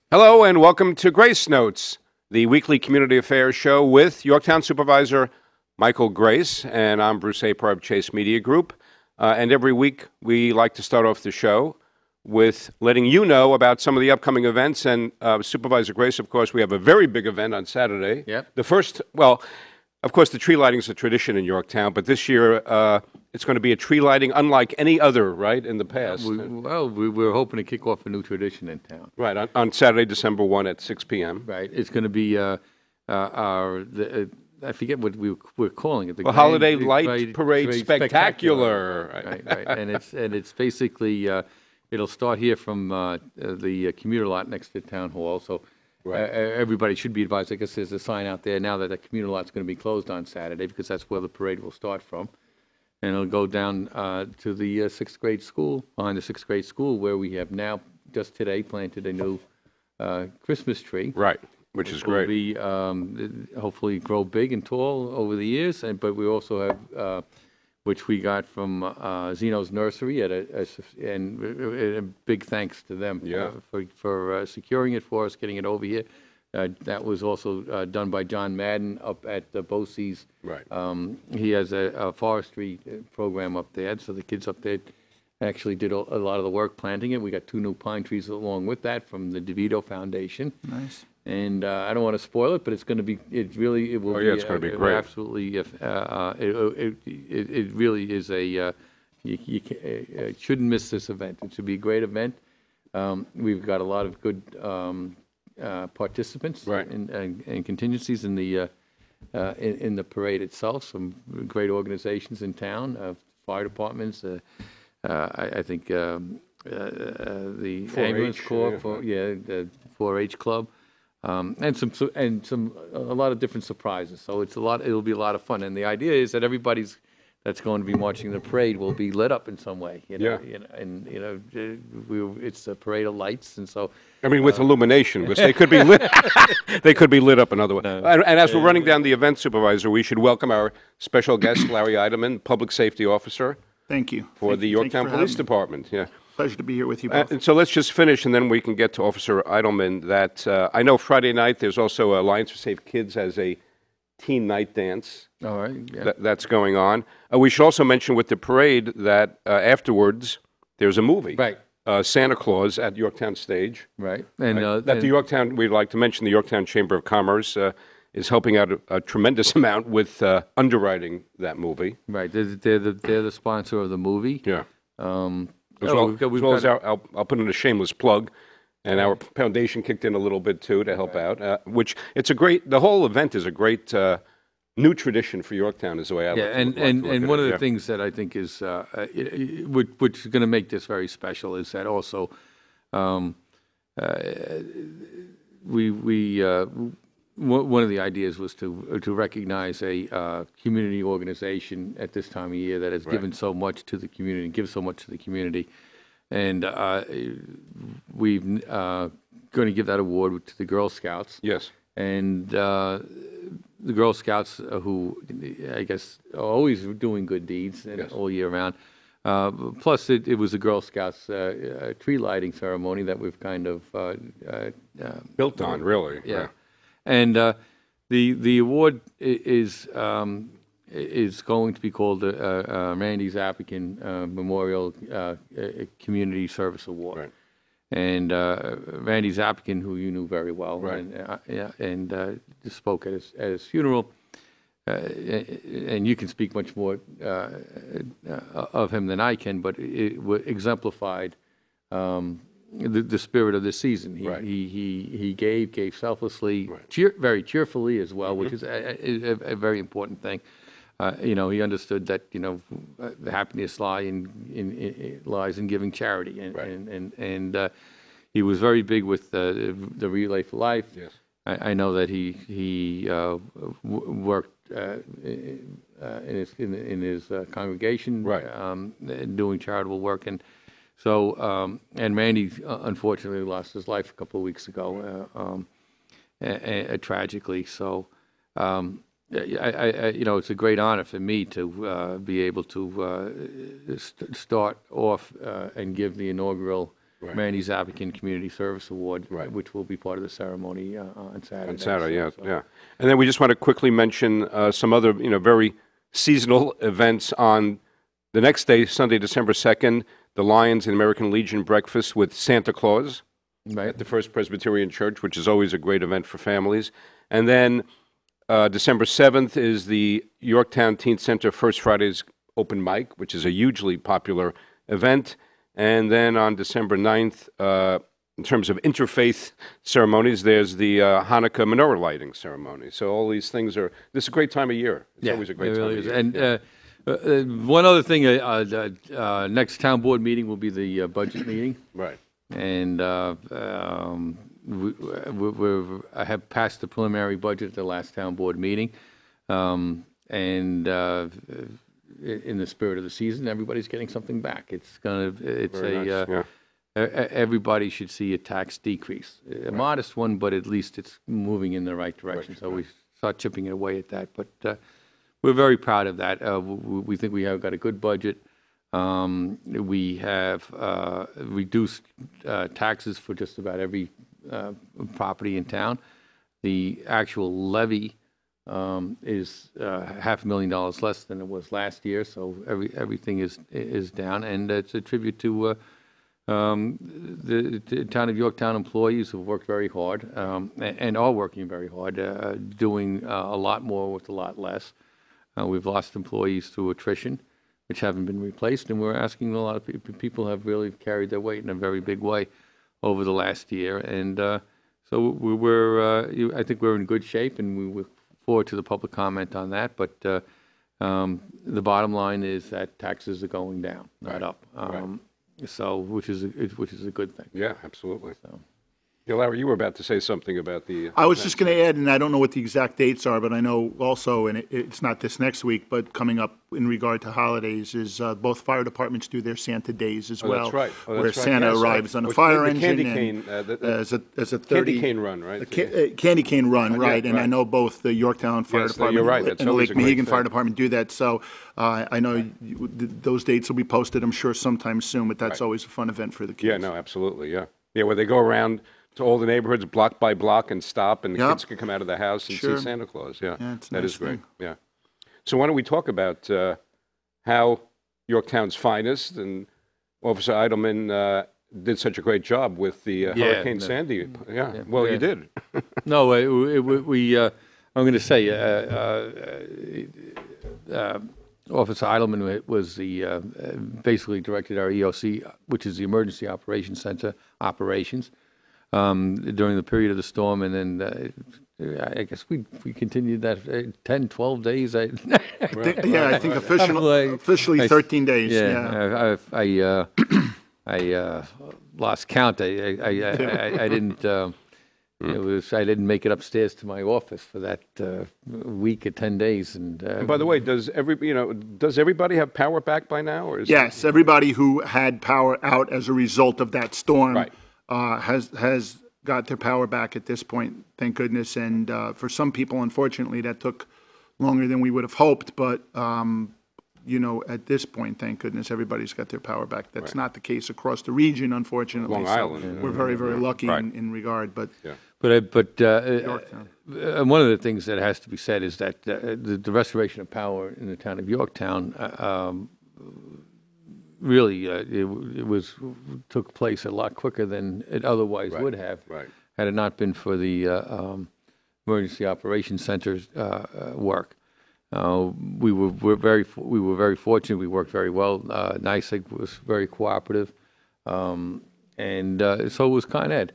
Hello and welcome to Grace Notes, the weekly community affairs show with Yorktown Supervisor Michael Grace, and I'm Bruce Apar of Chase Media Group. And every week we like to start off the show with letting you know about some of the upcoming events. And Supervisor Grace, of course, we have a very big event on Saturday. Yep. The first, well, of course, the tree lighting is a tradition in Yorktown, but this year it's going to be a tree lighting unlike any other, right, in the past. We're hoping to kick off a new tradition in town. Right, on Saturday, December 1 at 6 p.m. Right. It's going to be I forget what we're calling it. The Holiday Light Parade Spectacular. Right. And it's basically, it'll start here from the commuter lot next to Town Hall. So everybody should be advised. I guess there's a sign out there now that the commuter lot's going to be closed on Saturday because that's where the parade will start from. And it'll go down to the sixth grade school, behind the sixth grade school, where we have now, just today, planted a new Christmas tree. Right, which is great. Will be, hopefully grow big and tall over the years. But we also have, which we got from Zeno's Nursery, and a big thanks to them for securing it for us, getting it over here. That was also done by John Madden up at BOCES. Right. He has a forestry program up there, so the kids up there actually did a lot of the work planting it. We got 2 new pine trees along with that from the DeVito Foundation. Nice. And I don't want to spoil it, but it's going to be. It will be. It's going to be great. Absolutely. It really is a. You shouldn't miss this event. It should be a great event. We've got a lot of good participants and contingencies in the parade itself. Some great organizations in town, fire departments. I think the ambulance corps, the 4-H club, and a lot of different surprises. So it'll be a lot of fun. And the idea is that everybody's that's going to be marching the parade will be lit up in some way. It's a parade of lights, and so. I mean, with illumination, because they could be lit. They could be lit up another way. And as we're running down the event, Supervisor, we should welcome our special guest, Larry Eidelman, Public Safety Officer. Thank you. For the Yorktown Police Department. Yeah. Pleasure to be here with you both. And so let's just finish, and then we can get to Officer Eidelman. That I know Friday night there's also Alliance for Safe Kids has a teen night dance. All right. Yeah. That's going on. We should also mention with the parade that afterwards there's a movie. Right. Santa Claus at Yorktown Stage. Right. And the Yorktown, we'd like to mention the Yorktown Chamber of Commerce is helping out a tremendous amount with underwriting that movie. Right. They're the sponsor of the movie. Yeah. I'll put in a shameless plug. And our foundation kicked in a little bit, too, to help out, the whole event is a great new tradition for Yorktown, is the way I look at it. And one of the things that I think is, which is going to make this very special, is that also one of the ideas was to recognize a community organization at this time of year that has given so much to the community and gives so much to the community. And we've going to give that award to the Girl Scouts. Yes. And the Girl Scouts, who I guess are always doing good deeds all year round. Plus, it was the Girl Scouts tree lighting ceremony that we've kind of built on, really. Yeah. And the award is going to be called the Randy Zappikin Memorial Community Service Award. Right. And Randy Zappikin, who you knew very well, right. and just spoke at his funeral. And you can speak much more of him than I can, but it exemplified the spirit of this season. He gave selflessly, very cheerfully as well, which is a very important thing. He understood that the happiness lies in giving charity, and he was very big with the Relay for Life. Yes. I know that he worked in his congregation, doing charitable work, and so and Randy unfortunately lost his life a couple of weeks ago, tragically. So. It's a great honor for me to be able to start off and give the inaugural Randy Zavikin Community Service Award, Right. which will be part of the ceremony on Saturday. On Saturday, yeah, So- yeah. And then we just want to quickly mention some other, very seasonal events on the next day, Sunday, December 2nd, the Lions and American Legion breakfast with Santa Claus Right. at the First Presbyterian Church, which is always a great event for families. And then December 7th is the Yorktown Teen Center First Fridays open mic, which is a hugely popular event. And then on December 9th, in terms of interfaith ceremonies, there's the Hanukkah menorah lighting ceremony. So all these things this is a great time of year. It's always a great time of year. And one other thing, next town board meeting will be the budget meeting. Right. And I have passed the preliminary budget at the last town board meeting. And in the spirit of the season, everybody's getting something back. Everybody should see a tax decrease, a modest one, but at least it's moving in the right direction. So we start chipping away at that. But we're very proud of that. We think we have got a good budget. We have reduced taxes for just about every property in town. The actual levy is $500,000 less than it was last year, so everything is down, and it's a tribute to the town of Yorktown employees who've worked very hard and are working very hard, doing a lot more with a lot less. We've lost employees through attrition, which haven't been replaced, and we're asking a lot of people have really carried their weight in a very big way over the last year, and so I think we're in good shape, and we look forward to the public comment on that. But the bottom line is that taxes are going down, not up. So, which is a good thing. Yeah, absolutely. So. Yeah, Larry, you were about to say something about the... I was just going to add, and I don't know what the exact dates are, but I know also, and it's not this next week, but coming up in regard to holidays, is both fire departments do their Santa days as well. That's right. Where Santa arrives on a fire engine. As a 30... Candy cane run, right? Candy cane run, right. And I know both the Yorktown Fire Department and the Lake Mohegan Fire Department do that. So I know those dates will be posted, I'm sure, sometime soon, but that's always a fun event for the kids. Yeah, no, absolutely, yeah. Yeah, where they go around to all the neighborhoods block by block and stop, and the kids can come out of the house and see Santa Claus. Yeah, that is great. Yeah. So why don't we talk about how Yorktown's finest and Officer Eidelman did such a great job with the Hurricane Sandy. Well, you did. No, I'm going to say Officer Eidelman was basically directed our EOC, which is the Emergency Operations Center operations. During the period of the storm, and then I guess we continued that 10, 12 days. I think officially 13 days. I lost count. I didn't. I didn't make it upstairs to my office for that week or 10 days. And by the way, does everybody have power back by now? Or yes, everybody who had power out as a result of that storm. Right. Has got their power back at this point, thank goodness. And for some people, unfortunately, that took longer than we would have hoped. But, at this point, thank goodness, everybody's got their power back. That's not the case across the region, unfortunately. Long Island. We're very, very lucky in regard. But one of the things that has to be said is that the restoration of power in the town of Yorktown really, it took place a lot quicker than it otherwise would have, had it not been for the Emergency Operations Center's work. We were very fortunate. We worked very well. NYSEG was very cooperative, and so was Con Ed.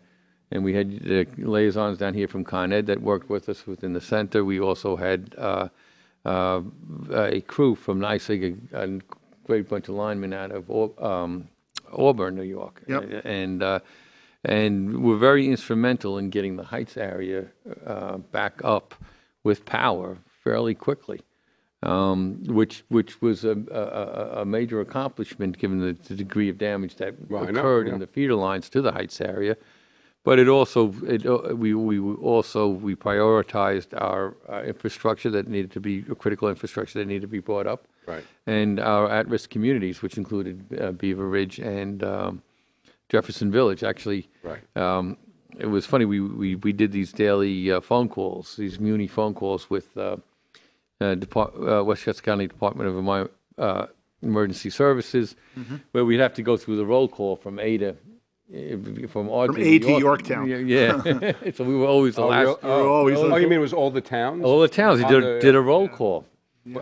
And we had liaisons down here from Con Ed that worked with us within the center. We also had a crew from NYSEG, a great bunch of linemen out of Auburn, New York, and were very instrumental in getting the Heights area back up with power fairly quickly, which was a major accomplishment given the degree of damage that occurred in the feeder lines to the Heights area. But we prioritized our infrastructure that needed to be critical infrastructure that needed to be brought up, and our at-risk communities, which included Beaver Ridge and Jefferson Village. Actually, it was funny. We did these daily phone calls, these muni phone calls with Westchester County Department of Emergency Services, where we'd have to go through the roll call from A to Yorktown. Yeah. So we were always the last. Oh, you mean it was all the towns? All the towns. They did a roll call.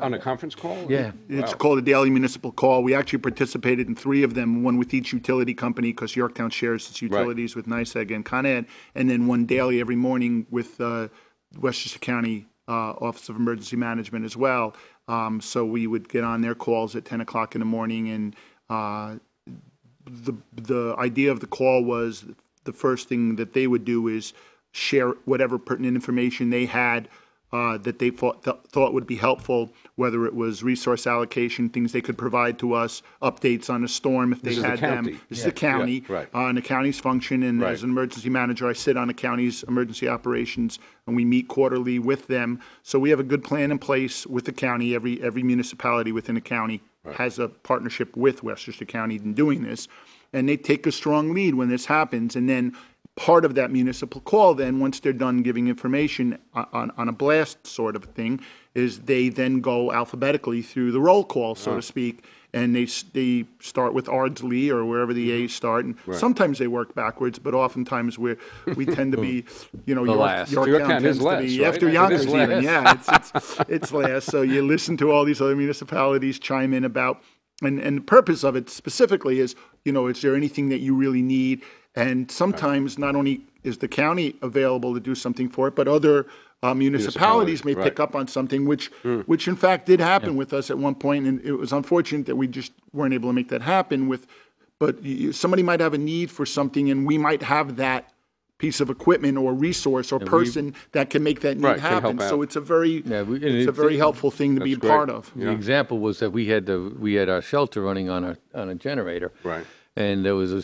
On a conference call? Yeah. It's called a daily municipal call. We actually participated in 3 of them, one with each utility company, because Yorktown shares its utilities with NYSEG and Con Ed, and then one daily every morning with Westchester County Office of Emergency Management as well. So we would get on their calls at 10 o'clock in the morning, and the idea of the call was the first thing that they would do is share whatever pertinent information they had that they thought would be helpful, whether it was resource allocation, things they could provide to us, updates on a storm if they had them. This is the county, and the county's function. And as an emergency manager, I sit on the county's emergency operations, and we meet quarterly with them. So we have a good plan in place with the county. Every municipality within the county has a partnership with Westchester County in doing this, and they take a strong lead when this happens. And then part of that municipal call, then, once they're done giving information on a blast sort of thing, is they then go alphabetically through the roll call, so to speak, and they start with Ardsley or wherever the A's start, and sometimes they work backwards, but oftentimes we tend to be, Yorktown tends to be after Yonkers even. Yeah, it's last. So you listen to all these other municipalities chime in about, and the purpose of it specifically is, is there anything that you really need? And sometimes not only is the county available to do something for it, but other municipalities may pick up on something, which in fact did happen with us at one point, and it was unfortunate that we just weren't able to make that happen. But somebody might have a need for something, and we might have that piece of equipment or resource or person that can make that need happen. So it's a very helpful thing to be part of. The example was that we had our shelter running on a generator. Right. And there was a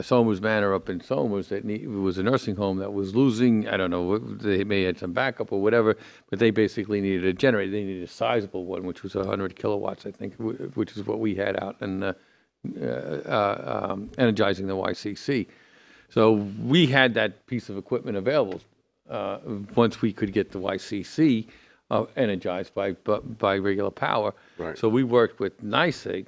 Somers Manor up in Somers that was a nursing home that was losing, I don't know, they may have some backup or whatever, but they basically needed a generator. They needed a sizable one, which was 100 kilowatts, I think, which is what we had out and energizing the YCC. So we had that piece of equipment available once we could get the YCC energized by regular power. Right. So we worked with NYSEG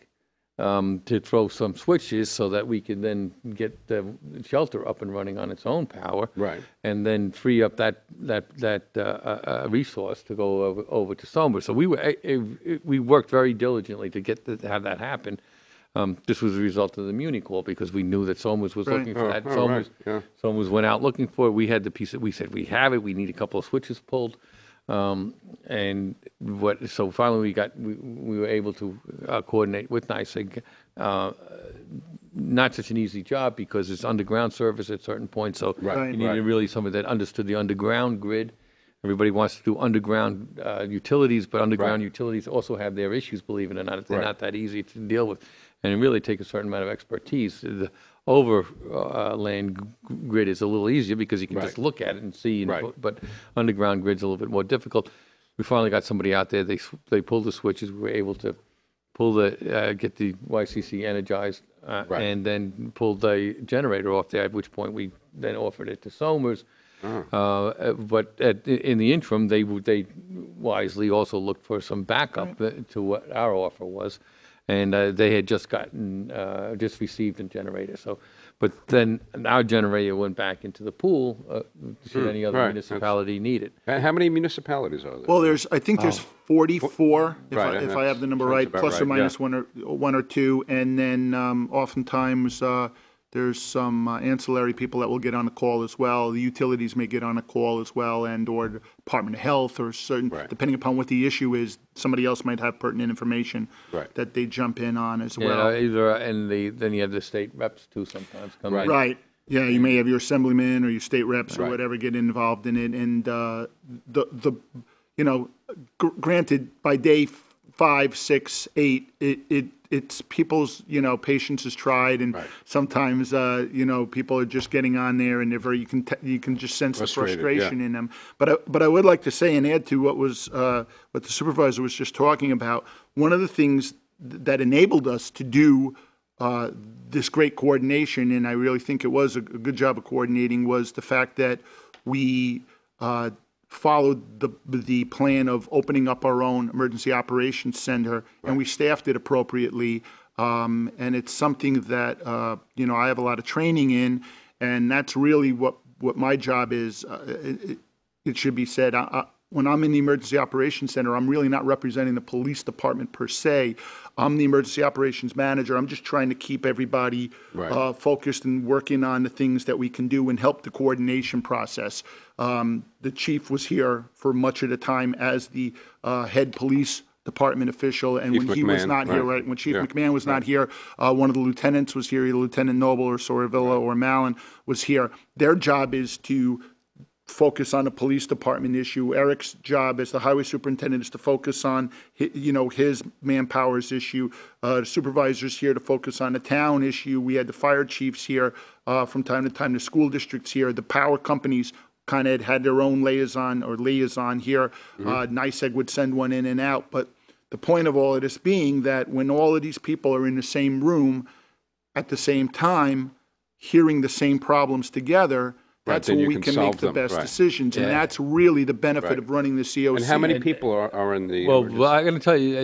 to throw some switches so that we could then get the shelter up and running on its own power, and then free up that resource to go over to Somers. So we worked very diligently to have that happen. This was a result of the Muni call because we knew that Somers was looking for that. Somers went out looking for it. We had the piece that we said we have it. We need a couple of switches pulled. So finally we were able to coordinate with NYSEG. Not such an easy job because it's underground service at certain points. So you needed really somebody that understood the underground grid. Everybody wants to do underground utilities, but underground utilities also have their issues, believe it or not. They're not that easy to deal with. And it really takes a certain amount of expertise. The overland grid is a little easier because you can just look at it and see, but underground grid's a little bit more difficult. We finally got somebody out there. They pulled the switches. We were able to get the YCC energized and then pull the generator off there, at which point we then offered it to Somers. But in the interim, they wisely also looked for some backup to what our offer was. And they had just received a generator. So, but then our generator went back into the pool should any other municipality need it. How many municipalities are there? Well, I think there's 44, if I have the number right, plus or minus one or two, and then oftentimes there's some ancillary people that will get on a call as well. The utilities may get on a call as well, or the Department of Health, or certain, depending upon what the issue is, somebody else might have pertinent information that they jump in on as well. Then you have the state reps too sometimes come in. Right. Yeah, you may have your assemblyman or your state reps or whatever get involved in it, and granted, by day 5, 6, 8, it's people's, patience is tried, and sometimes, people are just getting on there, and they're you can just sense the frustration in them. But I would like to say and add to what the supervisor was just talking about. One of the things that enabled us to do this great coordination, and I really think it was a good job of coordinating, was the fact that we followed the plan of opening up our own emergency operations center, and we staffed it appropriately. And it's something that I have a lot of training in, and that's really what my job is. It should be said. When I'm in the Emergency Operations Center, I'm really not representing the police department per se. I'm the Emergency Operations Manager. I'm just trying to keep everybody focused and working on the things that we can do and help the coordination process. The chief was here for much of the time as the head police department official, and when he was not here, when Chief McMahon was not here, one of the lieutenants was here, either Lieutenant Noble or Sorvilla or Mallon was here. Their job is to focus on the police department issue. Eric's job as the highway superintendent is to focus on his manpower's issue. The supervisor's here to focus on the town issue. We had the fire chiefs here from time to time, the school districts here, the power companies kind of had their own liaison here. NYSEG would send one in and out. But the point of all of this being that when all of these people are in the same room at the same time, hearing the same problems together, that's when we can make the best decisions. And that's really the benefit of running the COC. And how many people are in the Well, I'm going to tell you,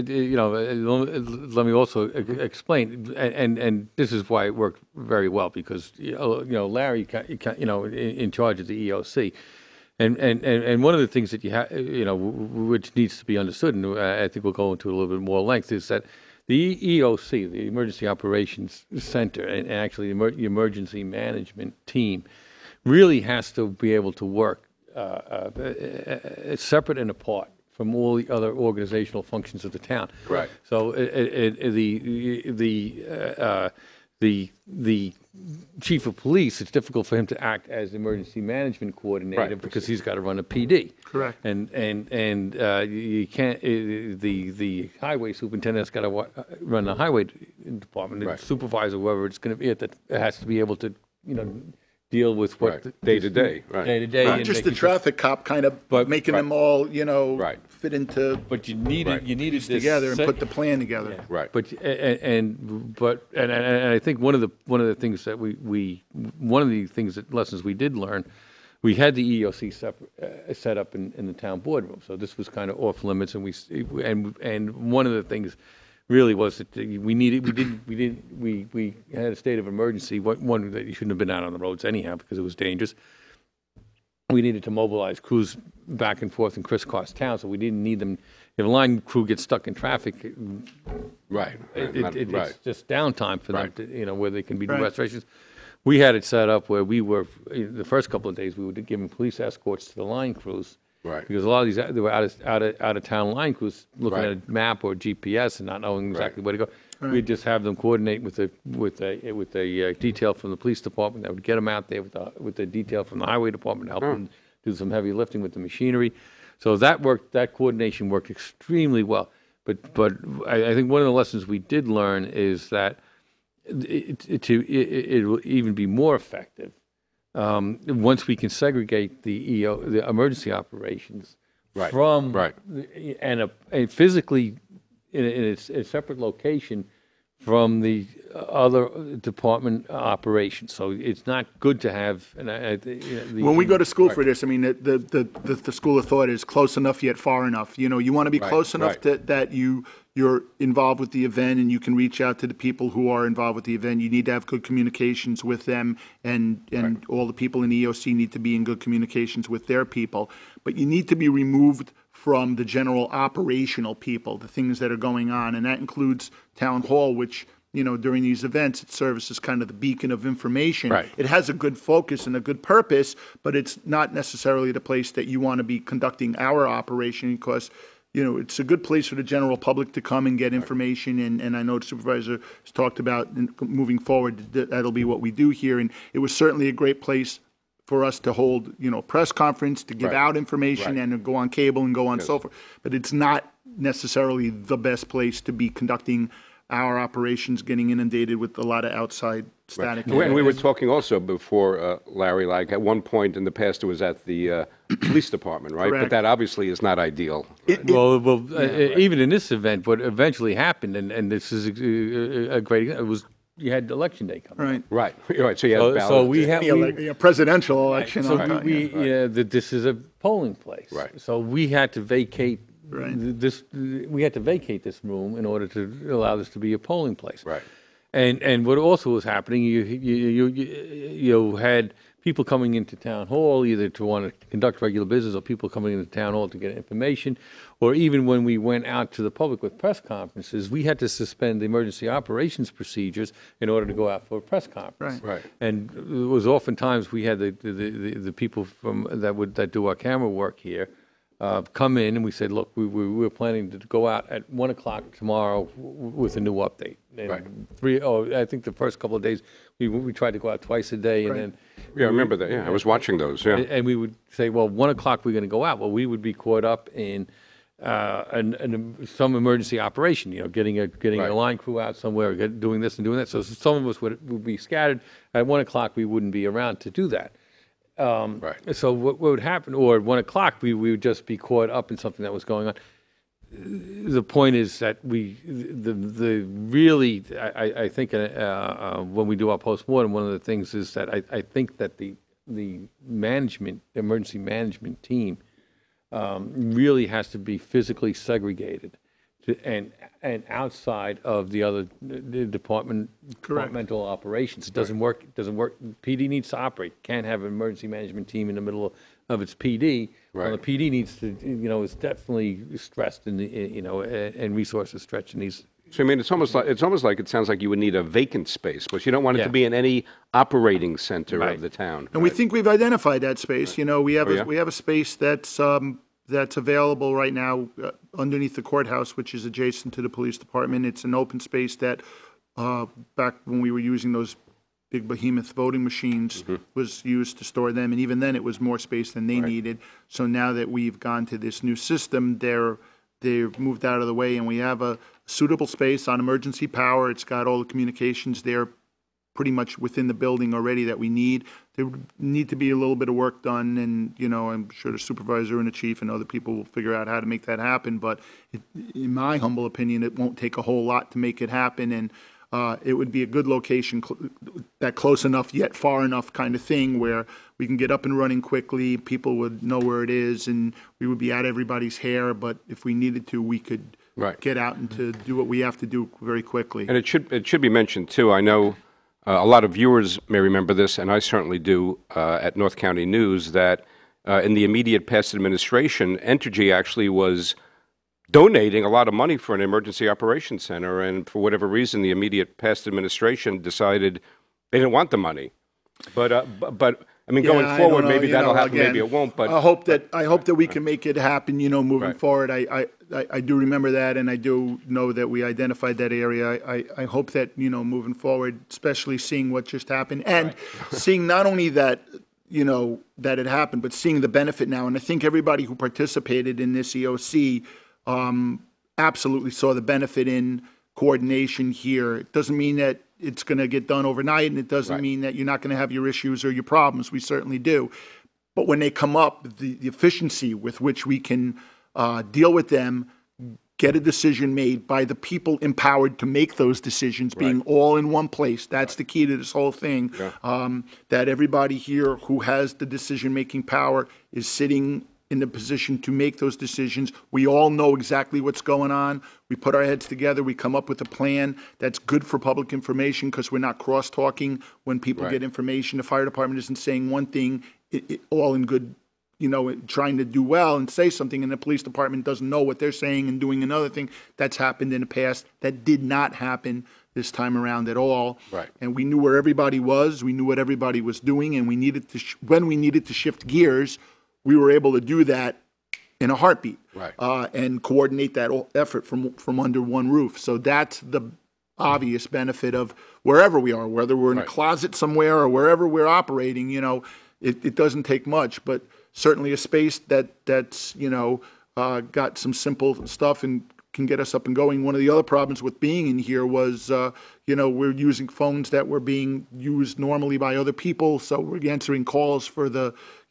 let me also explain, and this is why it worked very well, because, Larry, in charge of the EOC, and one of the things that you have, which needs to be understood, and I think we'll go into a little bit more length, is that the EOC, the Emergency Operations Center, and actually the Emergency Management Team, really has to be able to work separate and apart from all the other organizational functions of the town. Right. So the chief of police, it's difficult for him to act as emergency management coordinator because he's got to run a PD. Correct. And you can't. The highway superintendent's got to run the highway department. The supervisor, whoever it's going to be, that has to be able to deal with what day to day, Not just the traffic cop kind of making them all, fit into. But you needed this together and put the plan together. Yeah. Right. But I think one of the things that lessons we did learn, we had the EOC set up in the town boardroom, so this was kind of off limits, and one of the things really was that we had a state of emergency, one that you shouldn't have been out on the roads anyhow because it was dangerous. We needed to mobilize crews back and forth and crisscross town, so we didn't need them. If a line crew gets stuck in traffic, it's just downtime for them to, where they can be doing restorations. We had it set up where we were, the first couple of days, we were giving police escorts to the line crews. Right. Because a lot of these, they were out of town line crews looking at a map or GPS and not knowing exactly where to go. Right. We'd just have them coordinate with a detail from the police department that would get them out there with the detail from the highway department to help them do some heavy lifting with the machinery. So that coordination worked extremely well. But I think one of the lessons we did learn is that it will even be more effective once we can segregate the emergency operations from and physically in a separate location from the other department operations. So it's not good to have. When we go to school for this, I mean, the school of thought is close enough yet far enough. You want to be close enough that you're involved with the event and you can reach out to the people who are involved with the event. You need to have good communications with them, and all the people in the EOC need to be in good communications with their people. But you need to be removed from the general operational people, the things that are going on, and that includes town hall, which during these events it serves as kind of the beacon of information. It has a good focus and a good purpose, but it's not necessarily the place that you want to be conducting our operation, because it's a good place for the general public to come and get information, and I know the supervisor has talked about moving forward, that'll be what we do here, and it was certainly a great place for us to hold, a press conference, to give out information and to go on cable and go on so forth. But it's not necessarily the best place to be conducting our operations, getting inundated with a lot of outside static. And we were talking also before, Larry, like at one point in the past it was at the police department, right? Correct. But that obviously is not ideal. Even in this event, what eventually happened, and this is a great, it was you had election day coming. Right. Right. So you have ballots. So we have A presidential election. so on top, this is a polling place. Right. So we had to vacate Right. this. We had to vacate this room in order to allow this to be a polling place. Right. And what also was happening, you had people coming into town hall either to want to conduct regular business, or people coming into town hall to get information, or even when we went out to the public with press conferences, we had to suspend the emergency operations procedures in order to go out for a press conference. Right. Right. And it was oftentimes we had the people from that do our camera work here come in, and we said, look, we were planning to go out at 1 o'clock tomorrow with a new update. And Right. I think the first couple of days we tried to go out twice a day, and then Yeah, I remember that. Yeah, I was watching those. Yeah. and we would say, well, 1 o'clock we're going to go out. Well, we would be caught up in some emergency operation, getting Right. a line crew out somewhere, doing this and doing that. So some of us would be scattered. At 1 o'clock we wouldn't be around to do that. Right. So what would happen, or at 1 o'clock we would just be caught up in something that was going on. The point is that I think when we do our postmortem, one of the things is that I think that the emergency management team really has to be physically segregated and outside of the other departmental operations. It doesn't work. PD needs to operate. Can't have an emergency management team in the middle of its PD. Right. Well, the PD needs to, is definitely stressed and resources stretched and needs. So I mean, it's almost like it sounds like you would need a vacant space, but you don't want it Yeah. to be in any operating center Right. of the town. And we think we've identified that space. We have Oh, yeah? we have a space that's available right now underneath the courthouse, which is adjacent to the police department. It's an open space that back when we were using those big behemoth voting machines was used to store them, and even then it was more space than they needed. So now that we've gone to this new system, they've moved out of the way, and we have a suitable space on emergency power. It's got all the communications there pretty much within the building already that we need. There would need to be a little bit of work done, and I'm sure the supervisor and the chief and other people will figure out how to make that happen. But in my humble opinion, it won't take a whole lot to make it happen, and it would be a good location, that close enough yet far enough kind of thing, where we can get up and running quickly. People would know where it is, and we would be at everybody's hair. But if we needed to, we could get out and to do what we have to do very quickly. And it should be mentioned too. I know a lot of viewers may remember this, and I certainly do, at North County News, that in the immediate past administration, Entergy actually was donating a lot of money for an emergency operations center, and for whatever reason, the immediate past administration decided they didn't want the money. But I mean, going forward, maybe that'll happen, maybe it won't. But I hope that we can make it happen. Moving forward, I do remember that, and I do know that we identified that area. I hope that moving forward, especially seeing what just happened, and seeing not only that that it happened, but seeing the benefit now. And I think everybody who participated in this EOC absolutely saw the benefit in coordination here. It doesn't mean that it's going to get done overnight, and it doesn't mean that you're not going to have your issues or your problems. We certainly do. But when they come up, the efficiency with which we can deal with them, get a decision made by the people empowered to make those decisions, being all in one place. That's the key to this whole thing, that everybody here who has the decision-making power is sitting in the position to make those decisions. We all know exactly what's going on. We put our heads together. We come up with a plan that's good for public information because we're not cross-talking when people get information. The fire department isn't saying one thing, all in good, trying to do well and say something, and the police department doesn't know what they're saying and doing another thing. That's happened in the past. That did not happen this time around at all. Right. And we knew where everybody was. We knew what everybody was doing, and we needed to when we needed to shift gears, we were able to do that in a heartbeat, and coordinate that effort from under one roof. So that's the obvious benefit of wherever we are, whether we're in a closet somewhere or wherever we're operating. It doesn't take much, but certainly a space that's got some simple stuff and can get us up and going. One of the other problems with being in here was, we're using phones that were being used normally by other people, so we're answering calls for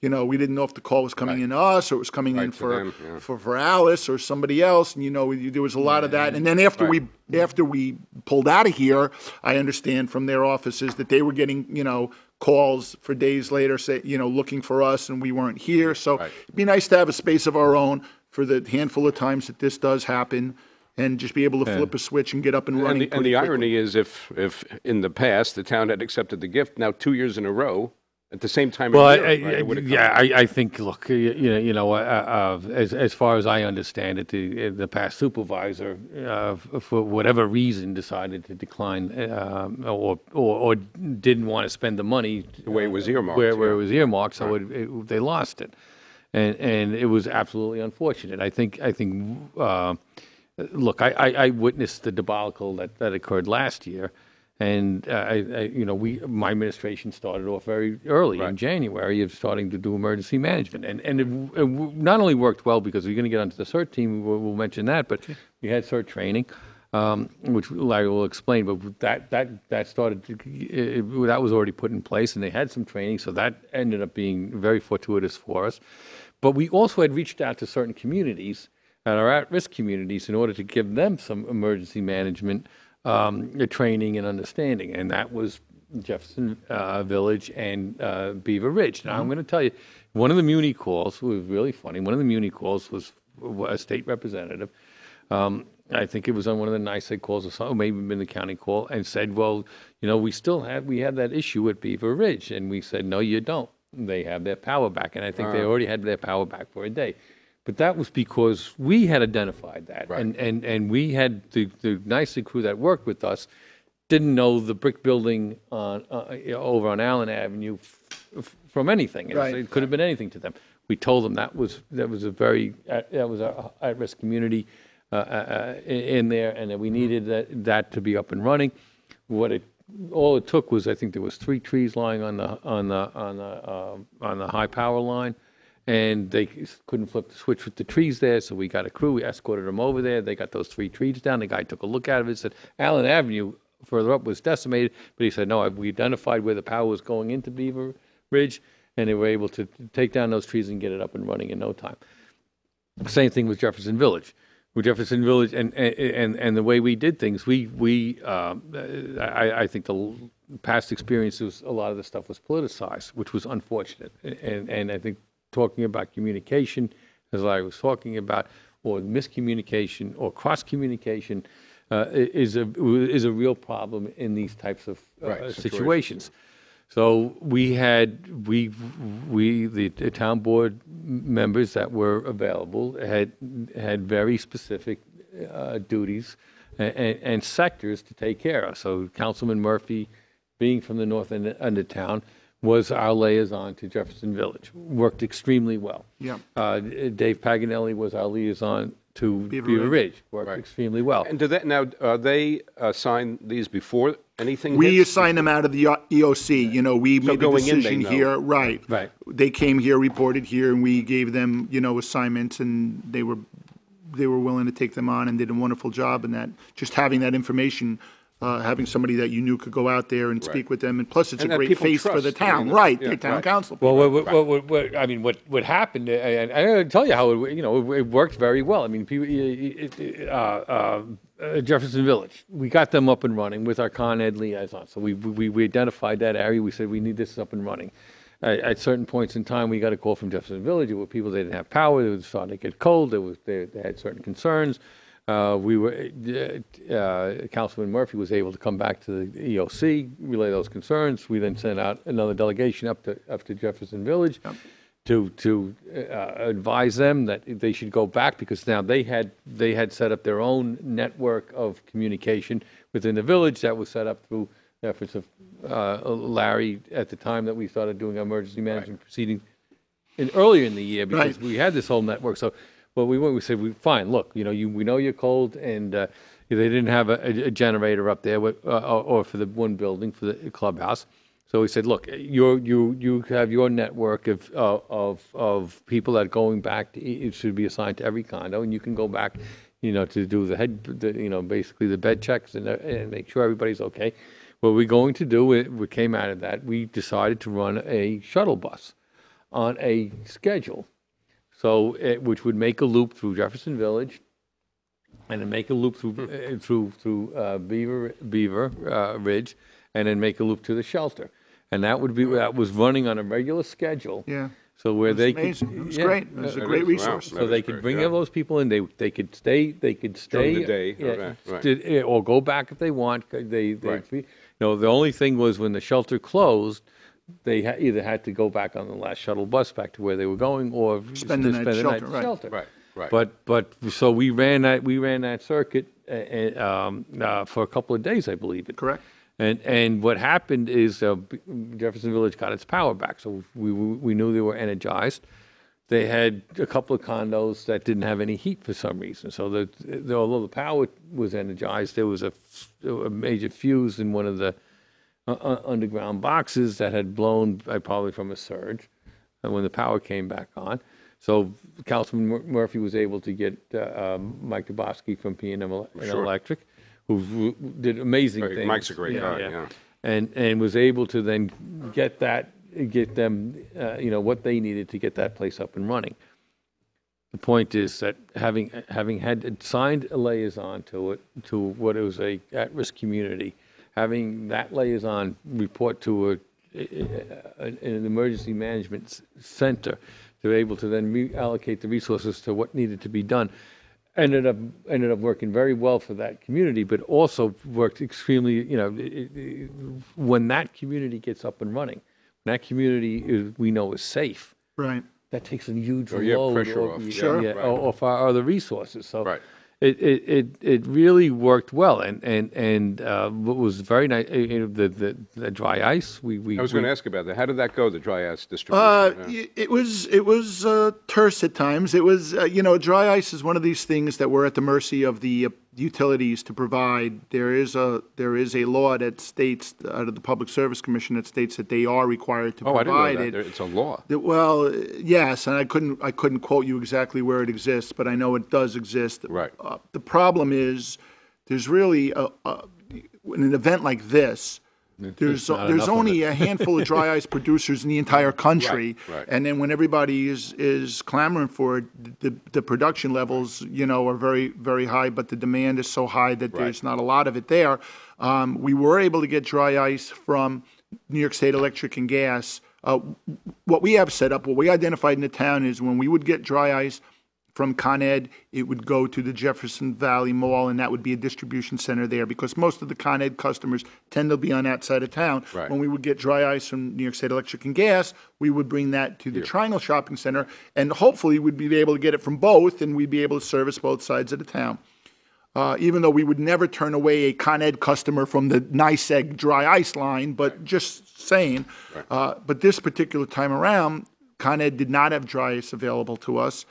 we didn't know if the call was coming in to us or it was coming in for Alice or somebody else, and there was a lot of that. And then after we pulled out of here, I understand from their offices that they were getting calls for days later, looking for us, and we weren't here. So it'd be nice to have a space of our own for the handful of times that this does happen, and just be able to flip a switch and get up and running. And the irony is, if in the past the town had accepted the gift, now 2 years in a row, at the same time. Well, I think. Look, as far as I understand it, the past supervisor, for whatever reason, decided to decline or didn't want to spend the money the way it was earmarked. Where it was earmarked, so they lost it, and it was absolutely unfortunate. I think. Look, I witnessed the debacle that occurred last year. And my administration started off very early in January of starting to do emergency management, and it not only worked well because we're going to get onto the CERT team, we'll mention that, but we had CERT training, which Larry will explain. But that started that was already put in place, and they had some training, so that ended up being very fortuitous for us. But we also had reached out to certain communities that are at-risk communities in order to give them some emergency management training and understanding, and that was Jefferson Village and Beaver Ridge. Now, I'm going to tell you, one of the Muni calls was really funny. One of the Muni calls was a state representative. I think it was on one of the NICEAG calls or something, maybe been the county call, and said, well, we have that issue at Beaver Ridge. And we said, no, you don't. They have their power back. And I think they already had their power back for a day. But that was because we had identified that, and we had the NICEAG crew that worked with us didn't know the brick building over on Allen Avenue from anything. It could have been anything to them. We told them that was a at-risk community in there, and that we needed that to be up and running. All it took was, I think there was 3 trees lying on the high power line. And they couldn't flip the switch with the trees there, so we got a crew. We escorted them over there. They got those 3 trees down. The guy took a look at it and said, Allen Avenue further up was decimated. But he said, no, we identified where the power was going into Beaver Ridge, and they were able to take down those trees and get it up and running in no time. Same thing with Jefferson Village. With Jefferson Village and the way we did things, I think the past experiences, a lot of the stuff was politicized, which was unfortunate. And I think talking about communication, as I was talking about, or miscommunication or cross-communication is a real problem in these types of situations. So we had the town board members that were available had very specific duties and sectors to take care of. So Councilman Murphy, being from the north end of town, was our liaison to Jefferson Village. Worked extremely well. Yeah. Dave Paganelli was our liaison to Beaver Ridge. Worked extremely well. And they assign these before anything? We assign them out of the EOC. We made the decision here. Right. They came here, reported here, and we gave them, assignments, and they were willing to take them on and did a wonderful job in that. Just having that information. Having somebody that you knew could go out there and speak with them, and plus it's a great face for the town, their town council. Well, what happened? And I'm going to tell you how it worked very well. I mean, Jefferson Village, we got them up and running with our Con Ed liaison. So we identified that area. We said we need this up and running. At certain points in time, we got a call from Jefferson Village. There were people that didn't have power. They were starting to get cold. They had certain concerns. Councilman Murphy was able to come back to the EOC, relay those concerns. We then sent out another delegation up to Jefferson Village to advise them that they should go back, because now they had set up their own network of communication within the village that was set up through the efforts of Larry at the time that we started doing emergency management proceedings earlier in the year, because we had this whole network. So. Well, we said, fine, look, we know you're cold, and they didn't have a generator up there or for the one building, for the clubhouse. So we said, look, you have your network of people that are going back. It should be assigned to every condo, and you can go back to do basically the bed checks and make sure everybody's okay. What we're going to do, we came out of that, we decided to run a shuttle bus on a schedule, which would make a loop through Jefferson Village, and then make a loop through Beaver Ridge, and then make a loop to the shelter, and that was running on a regular schedule. Yeah. So where they could, It was great. It was a great resource. so they could bring those people in. They could stay. During the day, right. Or go back if they want. The only thing was when the shelter closed, they either had to go back on the last shuttle bus back to where they were going, or Spend the night at the shelter. Right. But so we ran that circuit for a couple of days, I believe it. Correct. And what happened is Jefferson Village got its power back, so we knew they were energized. They had a couple of condos that didn't have any heat for some reason. So although the power was energized, there was a major fuse in one of the underground boxes that had blown probably from a surge when the power came back on. So Councilman Murphy was able to get Mike Dubosky from P&M Electric, who did amazing things. Mike's a great guy, yeah. And was able to then get them, what they needed to get that place up and running. The point is that having had signed a liaison to what it was a at-risk community, having that liaison report to an emergency management center, to be able to then reallocate the resources to what needed to be done, ended up working very well for that community, but also worked extremely, when that community gets up and running, when that community we know is safe, Right. that takes a huge load pressure off. Off our other resources. So Right. it really worked well, and what was very nice, the dry ice. I was going to ask about that. How did that go? The dry ice distribution? It was terse at times. It was dry ice is one of these things that we're at the mercy of the utilities to provide. There is a law that states, out of the Public Service Commission, that states that they are required to provide I didn't know that. It's a law. Well, yes, and I couldn't quote you exactly where it exists, but I know it does exist. Right. The problem is there's really in an event like this, there's only a handful of dry ice producers in the entire country, Right. And then when everybody is clamoring for it, the production levels are very, very high, but the demand is so high that there's not a lot of it there. We were able to get dry ice from New York State Electric and Gas. What we have set up, what we identified in the town, is when we would get dry ice from Con Ed, it would go to the Jefferson Valley Mall, and that would be a distribution center there, because most of the Con Ed customers tend to be on that side of town. Right. When we would get dry ice from New York State Electric and Gas, we would bring that to the Triangle Shopping Center, and hopefully we'd be able to get it from both, and we'd be able to service both sides of the town. Even though we would never turn away a Con Ed customer from the NYSEG dry ice line, but just saying. Right. But this particular time around, Con Ed did not have dry ice available to us.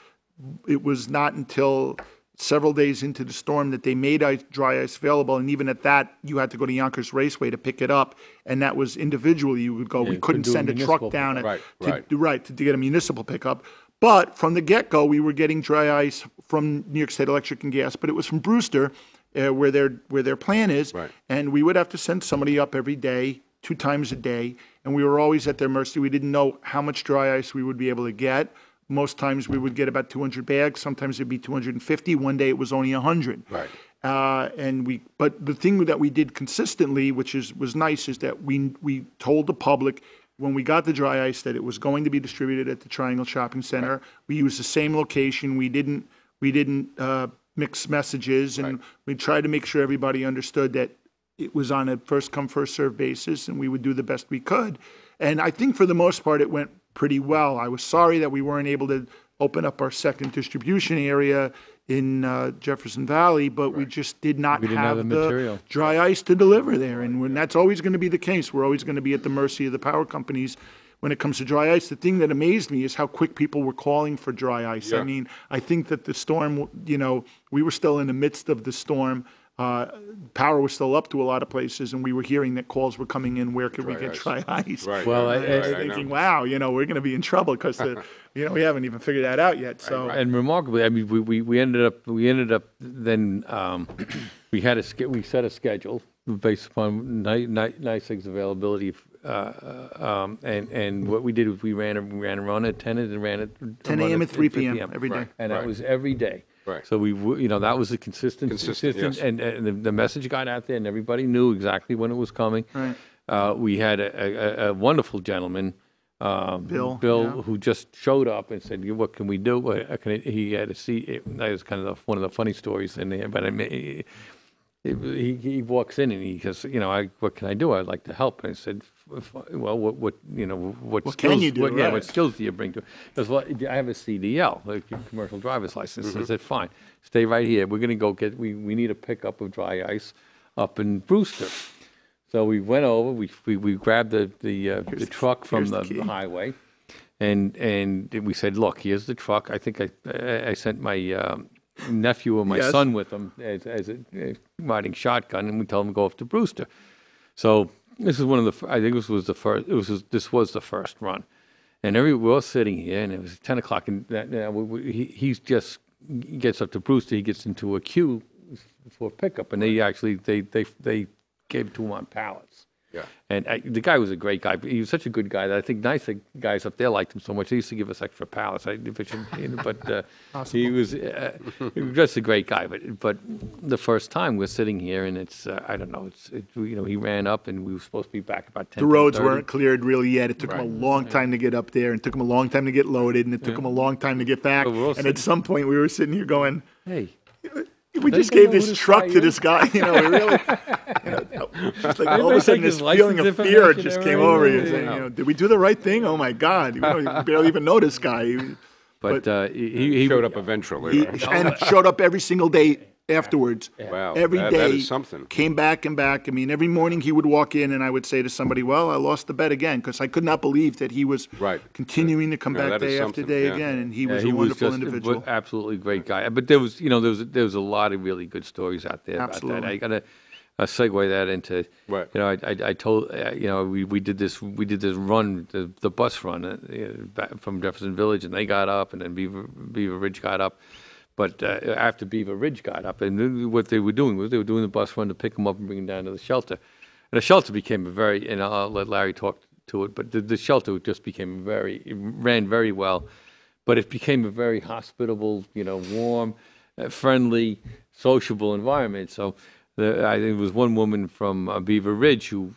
It was not until several days into the storm that they made dry ice available, and even at that, you had to go to Yonkers Raceway to pick it up, and that was individually you would go. We couldn't send a truck down to get a municipal pickup. But from the get-go, we were getting dry ice from New York State Electric and Gas, but it was from Brewster, where their plant is, and we would have to send somebody up every day, 2 times a day, and we were always at their mercy. We didn't know how much dry ice we would be able to get. Most times we would get about 200 bags. Sometimes it'd be 250. One day it was only 100. Right. But the thing that we did consistently, which was nice, is that we told the public when we got the dry ice that it was going to be distributed at the Triangle Shopping Center. Right. We used the same location. We didn't mix messages, and we tried to make sure everybody understood that it was on a first come first served basis, and we would do the best we could. And I think for the most part it went pretty well. I was sorry that we weren't able to open up our second distribution area in Jefferson Valley, but we just did not have the dry ice to deliver there. And that's always going to be the case. We're always going to be at the mercy of the power companies when it comes to dry ice. The thing that amazed me is how quick people were calling for dry ice. Yeah. I mean, I think that the storm, we were still in the midst of the storm power was still up to a lot of places, and we were hearing that calls were coming in, where could we get dry ice? Right. Well, right, And right, I thinking, know. wow, we're going to be in trouble because we haven't even figured that out yet. So And remarkably, I mean, we ended up then we set a schedule based upon NYSEG's availability, and what we did was we ran a run at 10 and ran at 10 a.m. and 3 p.m. every day. and that was every day. Right. So that was a consistent, yes. and the message got out there, and everybody knew exactly when it was coming. Right. We had a wonderful gentleman, Bill, who just showed up and said, "What can we do?" He had a seat. That was kind of one of the funny stories in there. But I mean, he walks in and he goes, "What can I do? I'd like to help." And I said, "Well, what skills can you do? What skills do you bring to it?" He goes, "Well, I have a CDL, a commercial driver's license." I said, "Fine, stay right here. We're going to go get. We need a pickup of dry ice up in Brewster." So we went over. We grabbed the truck from the highway, and we said, "Look, here's the truck." I think I sent my nephew or my son with him as a riding shotgun, and we told him to go up to Brewster. So this is one of the. I think this was the first. This was the first run, and we're all sitting here, and it was 10 o'clock, and he just gets up to Brewster. He gets into a queue for pickup, and they gave it to him on pallets. Yeah. And the guy was a great guy. He was such a good guy that I think nice guys up there liked him so much. They used to give us extra pallets. But he was just a great guy. But the first time we're sitting here, and it's I don't know. He ran up, and we were supposed to be back about 10. The roads weren't cleared really yet. It took him a long time to get up there, and it took him a long time to get loaded, and it took him a long time to get back. And at some point, we were sitting here going, "Hey, we just gave this truck to this guy, we really, just like all of a sudden this feeling of fear just came over you, saying, did we do the right thing? Oh my God, we barely even know this guy. But he showed up eventually. And showed up every single day afterwards. Wow, every day that is something. Came back and back. I mean, every morning he would walk in, and I would say to somebody, "Well, I lost the bet again," because I could not believe that he was continuing to come back day after day again, and he was a wonderful individual, absolutely great guy. But there was a lot of really good stories out there about that. I got to segue that into I told we did this run, the bus run back from Jefferson Village, and they got up, and then Beaver Ridge got up. But after Beaver Ridge got up, and what they were doing was they were doing the bus run to pick them up and bring them down to the shelter. And the shelter became and I'll let Larry talk to it, but the shelter just became ran very well. But it became a very hospitable, warm, friendly, sociable environment. So I think it was one woman from Beaver Ridge who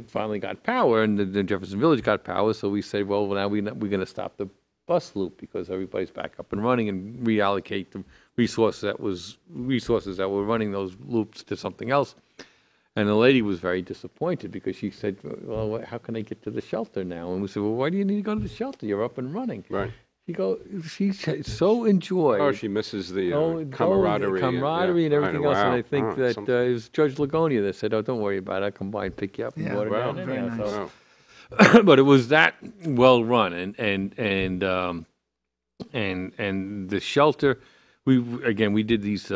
finally got power, and the Jefferson Village got power. So we said, well, now we're going to stop the bus loop because everybody's back up and running, and reallocate the resources that were running those loops to something else. And the lady was very disappointed because she said, "Well, how can I get to the shelter now?" And we said, "Well, why do you need to go to the shelter? You're up and running." Right. She so enjoyed. Oh, she misses the camaraderie. And everything else. Wow. And I think that it was Judge Lagonia that said, "Oh, don't worry about it. I'll come by and pick you up and water down." Very nice. Wow. But it was that well run, and the shelter. We did these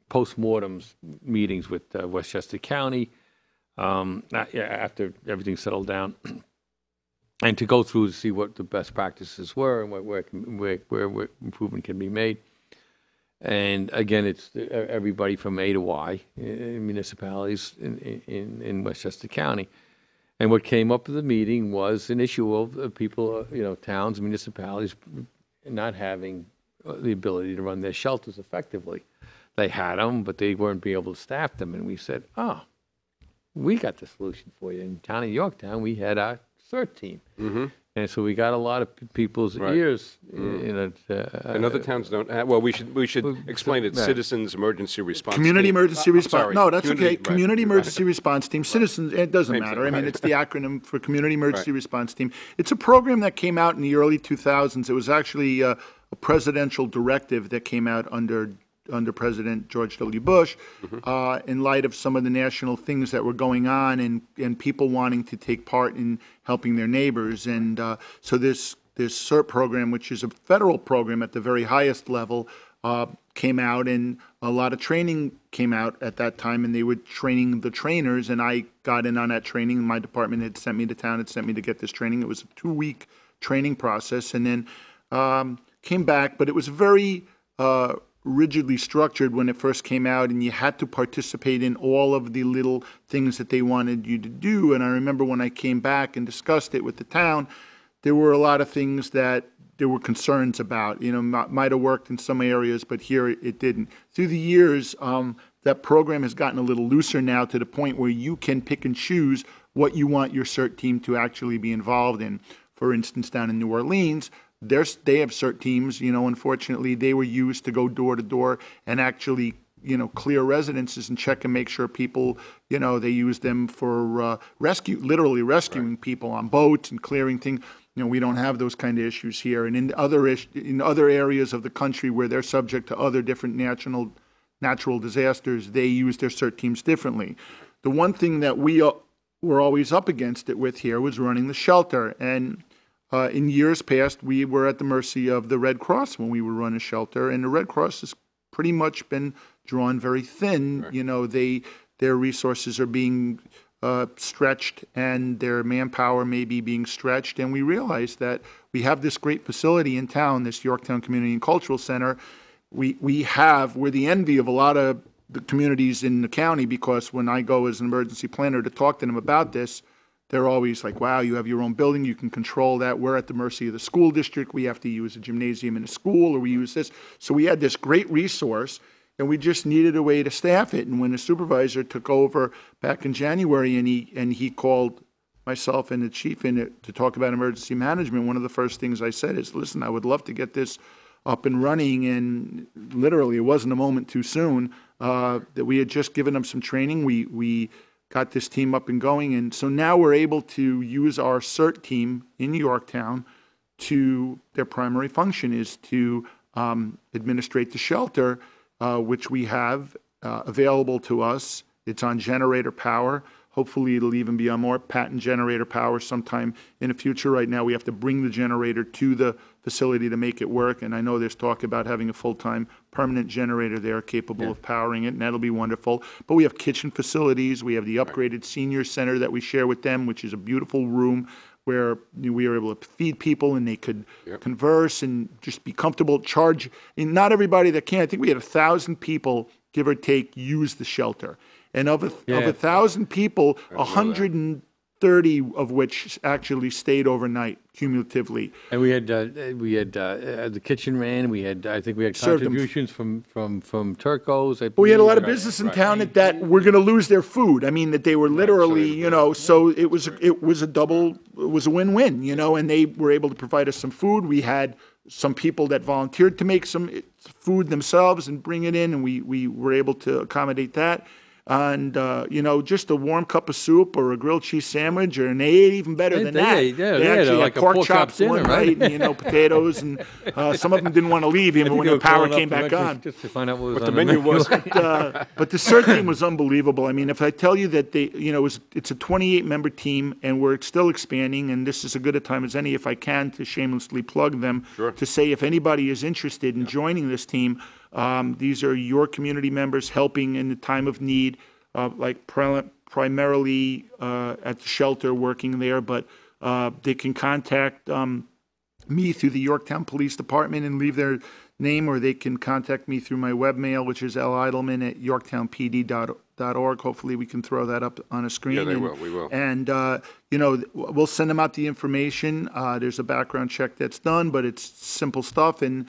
post-mortems meetings with Westchester County after everything settled down, and to go through to see what the best practices were and where improvement can be made. And again, it's everybody from A to Y municipalities in Westchester County. And what came up at the meeting was an issue of people, towns, municipalities, not having the ability to run their shelters effectively. They had them, but they weren't being able to staff them. And we said, we got the solution for you. In town of Yorktown, we had our CERT team. Mm-hmm. And so we got a lot of people's ears. And other towns don't have. Well, we should explain it. Citizens Emergency Response Community Team. Emergency Response. No, that's okay. Right. Community Emergency Response Team. Citizens, it doesn't matter. I mean, it's the acronym for Community Emergency Response Team. It's a program that came out in the early 2000s. It was actually a presidential directive that came out under President George W. Bush, in light of some of the national things that were going on and people wanting to take part in helping their neighbors. And so this CERT program, which is a federal program at the very highest level, came out, and a lot of training came out at that time, and they were training the trainers, and I got in on that training. My department had sent me to town, had sent me to get this training. It was a 2-week training process, and then came back, but it was very rigidly structured when it first came out, and you had to participate in all of the little things that they wanted you to do. And I remember when I came back and discussed it with the town, there were a lot of things that there were concerns about. Might have worked in some areas, but here it didn't. Through the years, that program has gotten a little looser now, to the point where you can pick and choose what you want your CERT team to actually be involved in. For instance, down in New Orleans, they have CERT teams. Unfortunately, they were used to go door to door and actually clear residences and check and make sure people, they use them for literally rescuing people on boats and clearing things. We don't have those kind of issues here. And in other areas of the country where they're subject to other different natural disasters, they use their CERT teams differently. The one thing that we were always up against it with here was running the shelter. And in years past, we were at the mercy of the Red Cross when we would run a shelter. And the Red Cross has pretty much been drawn very thin. Right. Their resources are being stretched, and their manpower may be being stretched. And we realized that we have this great facility in town, this Yorktown Community and Cultural Center. We're the envy of a lot of the communities in the county, because when I go as an emergency planner to talk to them about this, they're always like, wow, you have your own building, you can control that. We're at the mercy of the school district. We have to use a gymnasium in a school, or we use this. So we had this great resource, and we just needed a way to staff it. And when the supervisor took over back in January, and he called myself and the chief in it to talk about emergency management, one of the first things I said is, listen, I would love to get this up and running. And literally, it wasn't a moment too soon that we had just given them some training. We got this team up and going. And so now we're able to use our CERT team in Yorktown to, their primary function is to administrate the shelter, which we have available to us. It's on generator power. Hopefully it'll even be on more patent generator power sometime in the future. Right now we have to bring the generator to the facility to make it work, and I know there's talk about having a full-time permanent generator there capable of powering it, and that'll be wonderful. But we have kitchen facilities. We have the upgraded senior center that we share with them, which is a beautiful room where we are able to feed people, and they could converse and just be comfortable, charge. And not everybody that can. I think we had 1,000 people, give or take, use the shelter. And of 1,000 people, 130 of which actually stayed overnight cumulatively. And we had the kitchen man. I think we had contributions from Turcos. We had a lot of business in town that were going to lose their food. I mean, that they were literally, so it was a win-win, and they were able to provide us some food. We had some people that volunteered to make some food themselves and bring it in, and we were able to accommodate that. And, just a warm cup of soup or a grilled cheese sandwich, or they ate even better than that. They actually had pork chops one night, and, potatoes, and some of them didn't want to leave even when the power came back on. Just to find out what the menu was. But the CERT team was unbelievable. I mean, if I tell you that it's a 28-member team, and we're still expanding, and this is as good a time as any, if I can, to shamelessly plug them, to say if anybody is interested in joining this team. These are your community members helping in the time of need, primarily at the shelter, working there, but they can contact me through the Yorktown Police Department and leave their name, or they can contact me through my webmail, which is Eidelman@yorktownpd.org. Hopefully we can throw that up on a screen. Yeah, we will. And, we'll send them out the information. There's a background check that's done, but it's simple stuff. And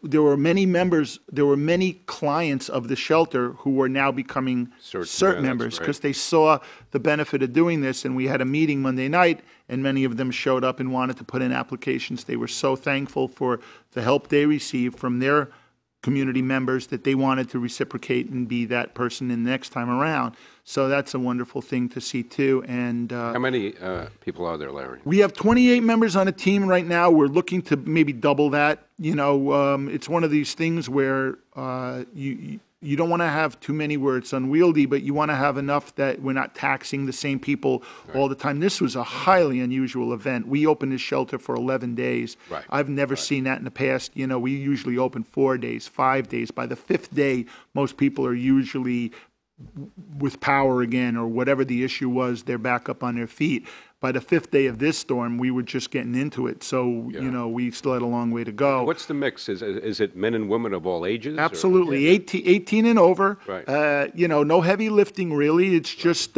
there were many clients of the shelter who are now becoming CERT members, because they saw the benefit of doing this. And we had a meeting Monday night, and many of them showed up and wanted to put in applications. They were so thankful for the help they received from their community members that they wanted to reciprocate and be that person in the next time around. So that's a wonderful thing to see too. And how many people are there, Larry? We have 28 members on a team right now. We're looking to maybe double that. It's one of these things where you don't want to have too many where it's unwieldy, but you want to have enough that we're not taxing the same people all the time. This was a highly unusual event. We opened this shelter for 11 days. Right. I've never seen that in the past. You know, we usually open 4 days, 5 days. By the 5th day, most people are usually with power again, or whatever the issue was, they're back up on their feet. By the 5th day of this storm, we were just getting into it. So, you know, we still had a long way to go. What's the mix? Is it men and women of all ages? Absolutely. 18 and over. Right. You know, no heavy lifting really. It's just,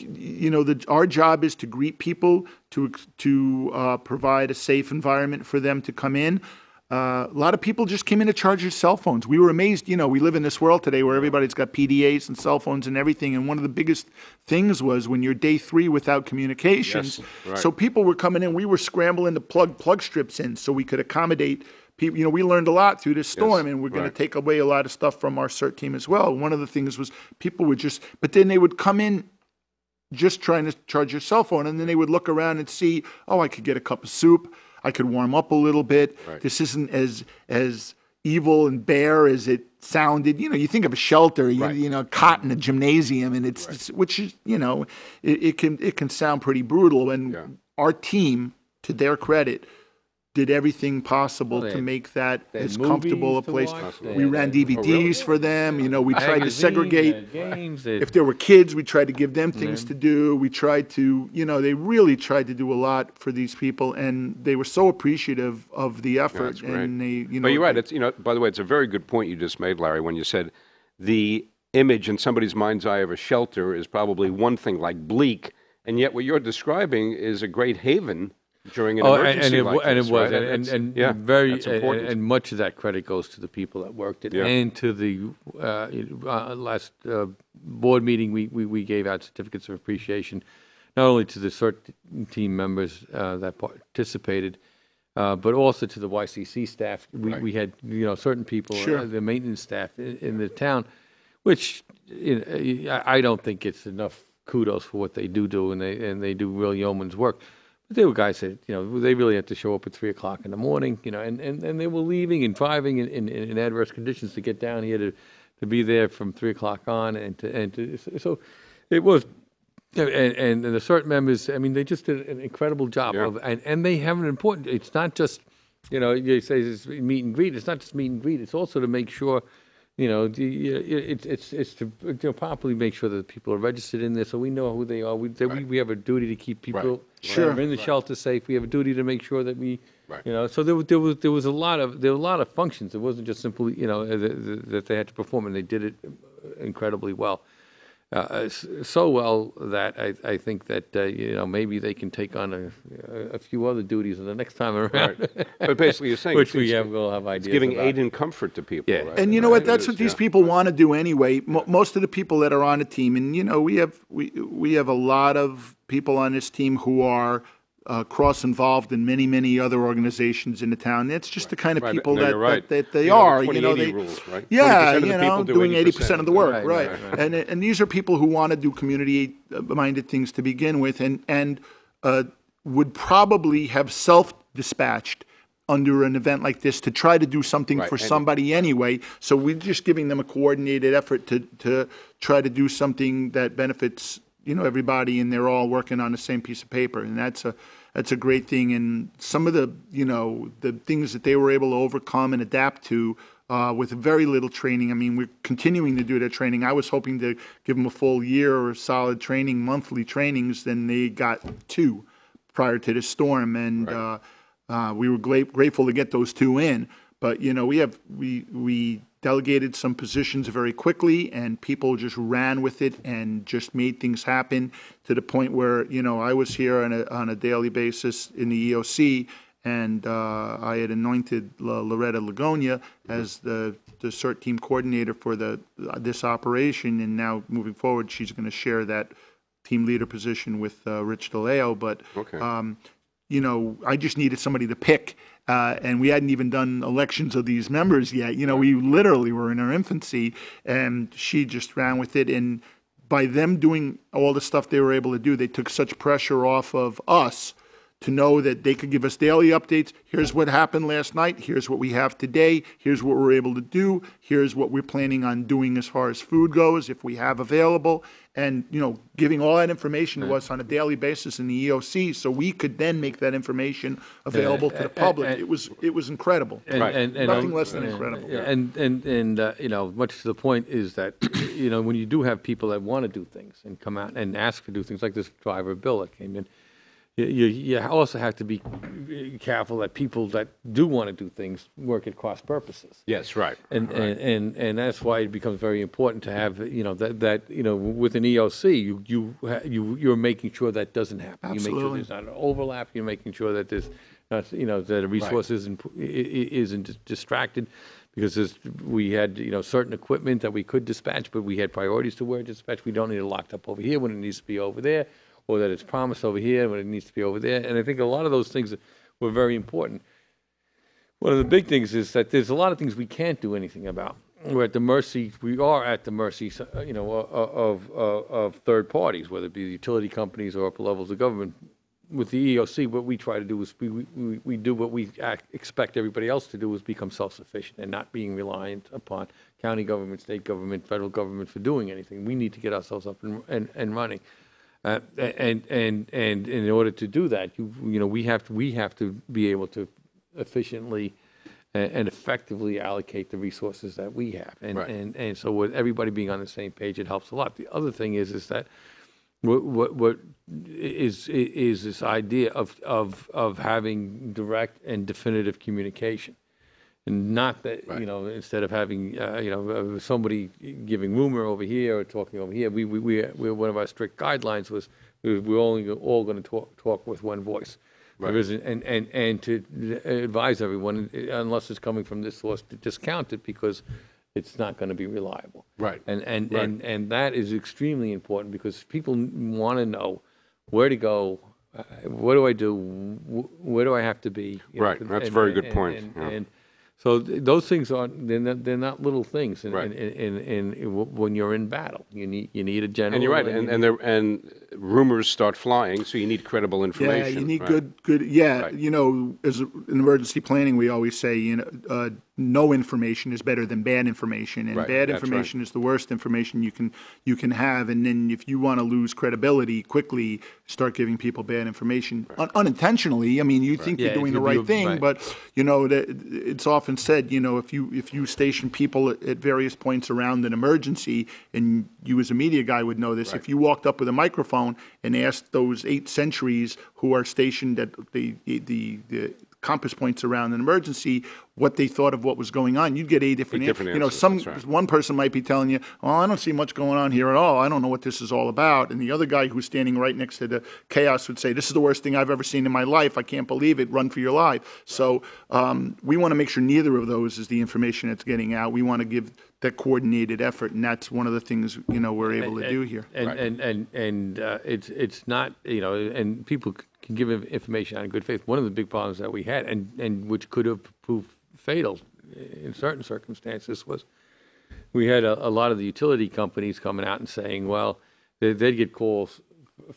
you know, our job is to greet people, to provide a safe environment for them to come in. A lot of people just came in to charge their cell phones. We were amazed. You know, we live in this world today where everybody's got PDAs and cell phones and everything. And one of the biggest things was when you're day 3 without communications. Yes, right. So people were coming in. We were scrambling to plug strips in so we could accommodate people. You know, we learned a lot through this storm, and we're going to take away a lot of stuff from our CERT team as well. One of the things was people would just, but then they would come in just trying to charge your cell phone, and then they would look around and see, oh, I could get a cup of soup. I could warm up a little bit. Right. This isn't as evil and bare as it sounded. You know, you think of a shelter, you know, cot in a gymnasium, and it's which is, you know, it can sound pretty brutal. And our team, to their credit, did everything possible to make that as comfortable a place. We ran DVDs for them. You know, we tried to segregate. Games, if there were kids, we tried to give them things to do. We tried to, you know, they really tried to do a lot for these people, and they were so appreciative of the effort. And they, you know, but you're right. It's, you know, by the way, it's a very good point you just made, Larry, when you said the image in somebody's mind's eye of a shelter is probably one thing like bleak, and yet what you're describing is a great haven during an emergency like this, right? And much of that credit goes to the people that worked it, and to the last board meeting we gave out certificates of appreciation, not only to the CERT team members that participated, but also to the YCC staff. We had, you know, certain people, the maintenance staff in the town, which, you know, I don't think it's enough kudos for what they do, and they do real yeoman's work. But they were guys that, you know, they really had to show up at 3 o'clock in the morning, you know, and they were leaving and driving in adverse conditions to get down here to be there from 3 o'clock on, so it was, and the CERT members, I mean, they just did an incredible job and they have an important. It's not just, you know, you say it's meet and greet. It's not just meet and greet. It's also to make sure, you know, it's to, you know, properly make sure that people are registered in there, so we know who they are. We have a duty to keep people in the shelter safe. We have a duty to make sure that we, you know. So there was a lot of functions. It wasn't just simply, you know, that they had to perform, and they did it incredibly well. So well that I think that, you know, maybe they can take on a few other duties the next time around. Right. But basically you're saying which we'll have ideas it's giving about. aid and comfort to people. Yeah. Right? And you know what? That's what these people want to do anyway. Most of the people that are on the team, and you know, we have a lot of people on this team who are cross-involved in many other organizations in the town. It's just the kind of people that they are. You know, they rules, right? yeah, you know, doing 80% of the work, right. And these are people who want to do community-minded things to begin with, and would probably have self-dispatched under an event like this to try to do something for somebody anyway. So we're just giving them a coordinated effort to try to do something that benefits, you know, everybody, and they're all working on the same piece of paper, and that's a great thing. And some of the, you know, the things that they were able to overcome and adapt to with very little training. I mean, we're continuing to do their training. I was hoping to give them a full year of solid training, monthly trainings, then they got 2 prior to this storm, and we were grateful to get those 2 in. But you know, we delegated some positions very quickly, and people just ran with it and just made things happen to the point where, you know, I was here on a daily basis in the EOC, and I had anointed Loretta Lagonia as the CERT team coordinator for this operation, and now moving forward, she's going to share that team leader position with Rich DeLeo. But you know, I just needed somebody to pick. And we hadn't even done elections of these members yet. You know, we literally were in our infancy, and she just ran with it. And by them doing all the stuff they were able to do, they took such pressure off of us to know that they could give us daily updates. Here's what happened last night. Here's what we have today. Here's what we're able to do. Here's what we're planning on doing as far as food goes, if we have available. And, giving all that information to us on a daily basis in the EOC, so we could then make that information available to the public. It was incredible. Nothing less than incredible. Much to the point is that, when you do have people that want to do things and come out and ask to do things like this driver bill that came in, you also have to be careful that people that do want to do things work at cross purposes. Yes, right. And that's why it becomes very important to have that with an EOC you're making sure that doesn't happen. Absolutely. You make sure there's not an overlap. You're making sure that there's that a resource isn't distracted. Because we had certain equipment that we could dispatch, but we had priorities to where to dispatch. We don't need it locked up over here when it needs to be over there, or that it's promised over here when it needs to be over there. And I think a lot of those things were very important. One of the big things is that there's a lot of things we can't do anything about. We are at the mercy of third parties, whether it be the utility companies or upper levels of government. With the EOC, what we try to do is we do what we expect everybody else to do, is become self-sufficient and not being reliant upon county government, state government, federal government for doing anything. We need to get ourselves up and running. And in order to do that, we have to be able to efficiently and effectively allocate the resources that we have. And so with everybody being on the same page, it helps a lot. The other thing is that what is this idea of having direct and definitive communication. And not that, instead of having, somebody giving rumor over here or talking over here, one of our strict guidelines was we're only all going to talk with one voice. Right. And to advise everyone, unless it's coming from this source, to discount it because it's not going to be reliable. Right. And that is extremely important because people want to know where to go, what do I do, where do I have to be. Right. That's a very good point. And so those things they're not little things. When you're in battle, you need a general. And you're right. And rumors start flying, so you need credible information. Yeah, you need good. Yeah, right. As in emergency planning, we always say, no information is better than bad information, and bad information is the worst information you can have. And then if you want to lose credibility quickly, start giving people bad information unintentionally. I mean, you think you're doing the right thing, but it's often said, if you station people at various points around an emergency, and you as a media guy would know this, if you walked up with a microphone and asked those 8 sentries who are stationed at the compass points around an emergency what they thought of what was going on, you'd get 8 different answers. One person might be telling you, well, I don't see much going on here at all. I don't know what this is all about. And the other guy who's standing right next to the chaos would say, this is the worst thing I've ever seen in my life. I can't believe it. Run for your life. So we want to make sure neither of those is the information that's getting out. We want to give that coordinated effort, and that's one of the things we're able to do here. It's not and people can give information on good faith. One of the big problems that we had, and which could have proved fatal in certain circumstances, was we had a lot of the utility companies coming out and saying, well, they'd get calls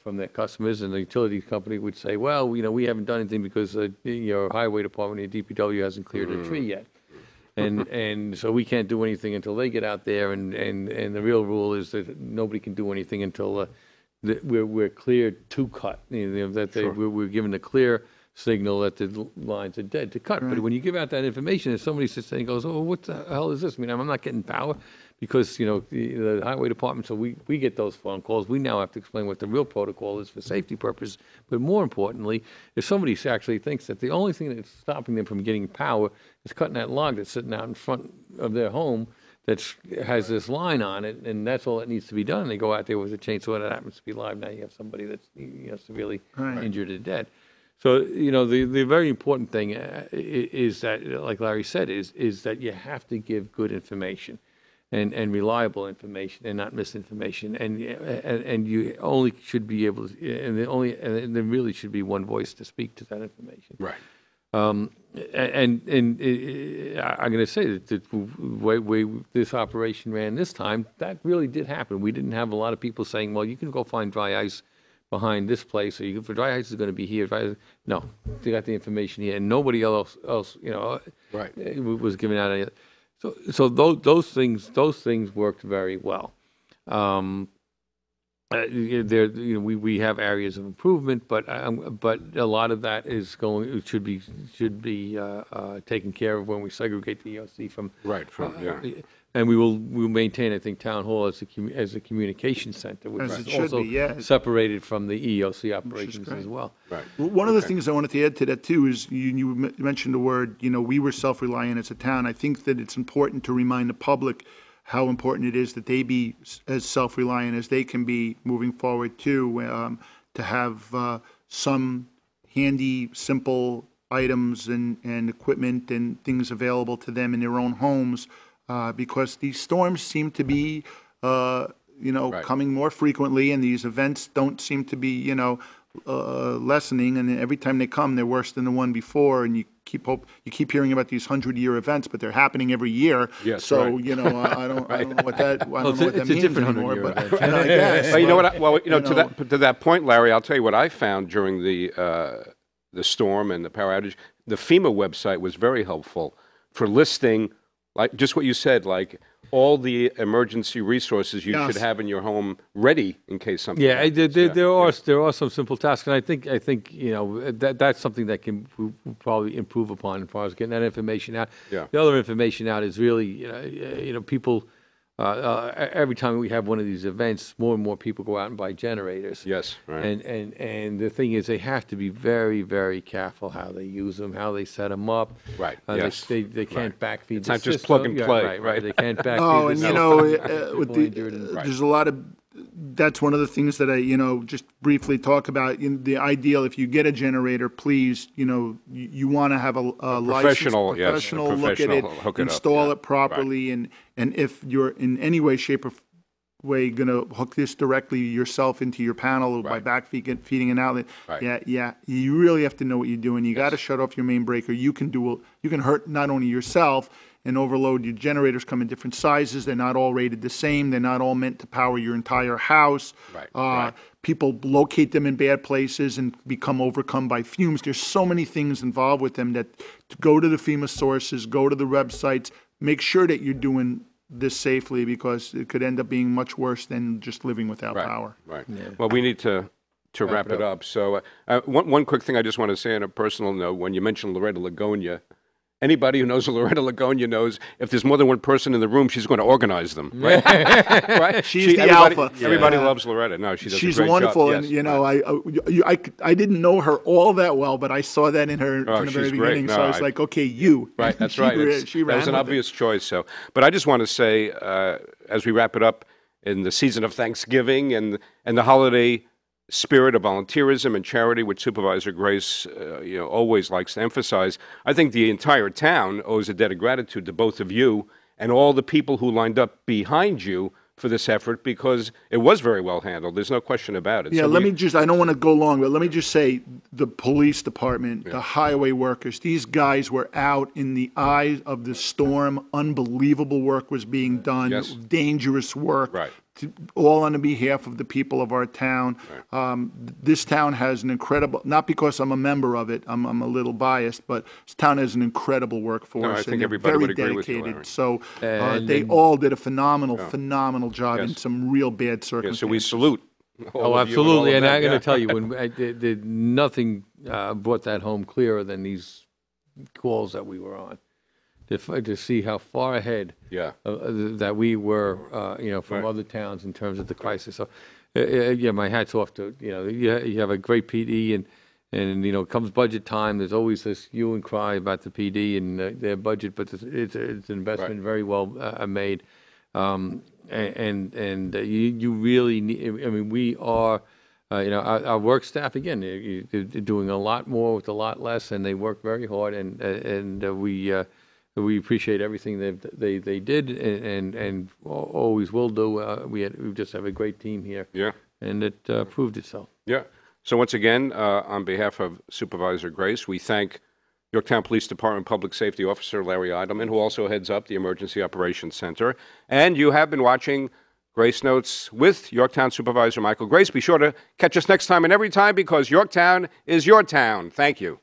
from their customers, and the utility company would say, well, we haven't done anything because your highway department, your DPW hasn't cleared a tree yet. And so we can't do anything until they get out there, and the real rule is that nobody can do anything until we're cleared to cut. We're given a clear signal that the lines are dead to cut. Right. But when you give out that information, if somebody sits there and goes, oh, what the hell is this? I mean, I'm not getting power because, the highway department, so we get those phone calls. We now have to explain what the real protocol is for safety purposes. But more importantly, if somebody actually thinks that the only thing that's stopping them from getting power is cutting that log that's sitting out in front of their home that has this line on it, and that's all that needs to be done, and they go out there with a chainsaw that happens to be live, now you have somebody that's severely injured or dead. So, the very important thing is that, like Larry said, is that you have to give good information and reliable information and not misinformation. And you only should be able to, and there really should be one voice to speak to that information. Right. And I'm going to say that the way this operation ran this time, that really did happen. We didn't have a lot of people saying, well, you can go find dry ice behind this place, or if the dry ice is going to be here. No, they got the information here, and nobody else Right. was giving out any. So those things worked very well. We have areas of improvement, but a lot of that should be taken care of when we segregate the EOC from and we'll maintain, I think, Town Hall as a communication center, which is also separated from the EOC operations as well. Right. Well, one of the things I wanted to add to that too is you mentioned the word, we were self-reliant as a town. I think that it's important to remind the public how important it is that they be as self-reliant as they can be moving forward too, to have some handy, simple items and equipment and things available to them in their own homes, because these storms seem to be, coming more frequently, and these events don't seem to be, lessening. And every time they come, they're worse than the one before. And you keep hearing about these 100-year events, but they're happening every year. Yes, so right. I don't know what that It's a means different anymore. 100-year But event. I guess. To that point, Larry, I'll tell you what I found during the storm and the power outage. The FEMA website was very helpful for listing, like just what you said, like all the emergency resources you should have in your home ready in case something. Yeah, happens. there are some simple tasks, and I think that's something that we'll probably improve upon as far as getting that information out. Yeah. The other information out is really people. Every time we have one of these events, more and more people go out and buy generators. Yes, right. And the thing is, they have to be very, very careful how they use them, how they set them up. Right. Yes. They can't backfeed. It's not just plug and play. Right. They can't backfeed. Oh, and the there's a lot of. That's one of the things that I, just briefly talk about. The ideal, if you get a generator, please, you want to have a professional, professional look at it, install it properly, and if you're in any way, shape, or way going to hook this directly yourself into your panel by feeding an outlet, you really have to know what you're doing. You got to shut off your main breaker. You can hurt not only yourself and overload. Your generators come in different sizes. They're not all rated the same. They're not all meant to power your entire house. People locate them in bad places and become overcome by fumes. There's so many things involved with them that to go to the FEMA sources, go to the websites, make sure that you're doing this safely, because it could end up being much worse than just living without power. Right. Yeah. Well, we need to wrap it up. So one quick thing I just want to say on a personal note, when you mentioned Loretta Lagonia, anybody who knows Loretta Lagonia knows if there's more than one person in the room, she's going to organize them. Right? Right? She's the alpha. Everybody loves Loretta. No, she does a great wonderful, job. and I didn't know her all that well, but I saw that in her from the very beginning. No, so I was like, okay, you. Right, that's right. That was an obvious choice. So, but I just want to say, as we wrap it up in the season of Thanksgiving and the holiday spirit of volunteerism and charity, which Supervisor Grace, always likes to emphasize, I think the entire town owes a debt of gratitude to both of you and all the people who lined up behind you for this effort, because it was very well handled. There's no question about it. Yeah, I don't want to go long, but let me just say the police department, the highway workers, these guys were out in the eye of the storm. Unbelievable work was being done. Yes. Dangerous work. Right. All on behalf of the people of our town. Right. This town has an incredible, not because I'm a member of it, I'm a little biased, but this town has an incredible workforce. No, I think everybody would agree with you, Larry. So they all did a phenomenal job in some real bad circumstances. Yeah, so we salute. Absolutely. And I'm going to tell you, nothing brought that home clearer than these calls that we were on. To see how far ahead that we were, from other towns in terms of the crisis. So, my hat's off to you have a great PD, and comes budget time. There's always this hue and cry about the PD and their budget, but it's an investment very well made, and you really need. I mean, we are. Our work staff, again, they're doing a lot more with a lot less, and they work very hard, and we appreciate everything they did and always will do. We just have a great team here. Yeah. And it proved itself. Yeah. So once again, on behalf of Supervisor Grace, we thank Yorktown Police Department Public Safety Officer Larry Eidelman, who also heads up the Emergency Operations Center. And you have been watching Grace Notes with Yorktown Supervisor Michael Grace. Be sure to catch us next time and every time, because Yorktown is your town. Thank you.